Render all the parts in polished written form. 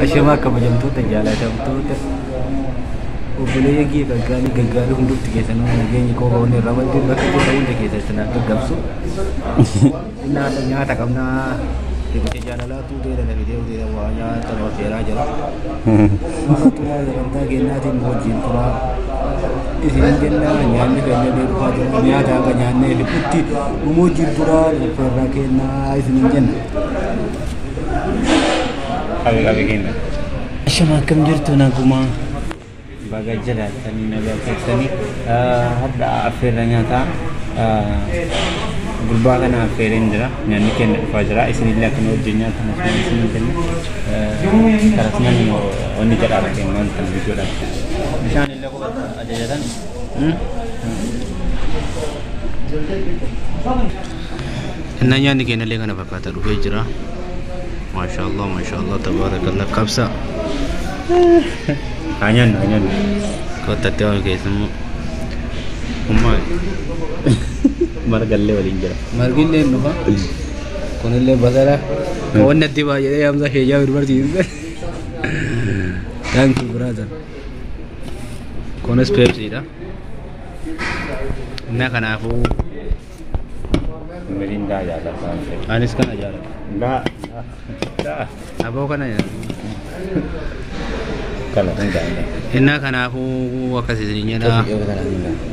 Ashama kabajamtoota jaalatamtoota obboleeyyii gaggaarii hundumti keessan nageenyi kooba hundi irraa wanti bakka gosa hunda keessatti naaf gaggabsu nyaata qabnaa Ikuti jaalalaatu ta'ee dhala fidee utee waa nyaata hojjetaa jira. Turaa sagantaa kennaatiin wajjin turaa isin jenna nyaanni keenya beekaa jira nyaata akka nyaannee liphutti wajjin turaa irraa kennaa isin jenna. Qabi kenna. Ashama akkam jirtu naguma baga jiraatanii nagaa keessanii hadda affeerra nyaataa gurbaa kana affeereen jira nyaanni kenna dhufaa jira isinillee akkana wajjin nyaata masuma isin kenna karasnan onni jedhaadha kennan kan biyyoodha bishaan illee qofatti ajajatan inna nyaanni kenna illee kana fakkaata dhufee jira maashaallah tabaarakallah qabsa anyan kottatti ol keessumoo ummaa margalle waliin jira margille nufa kunille basara wanna diba jedhee hamza heeyaa barbaachisa thank you brother kunis Pepsi dha na kanaafu mirinda jaalata anis kana jaalata la aboo kana kala inna kanaafu akkasiin jedha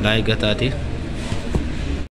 laayigataati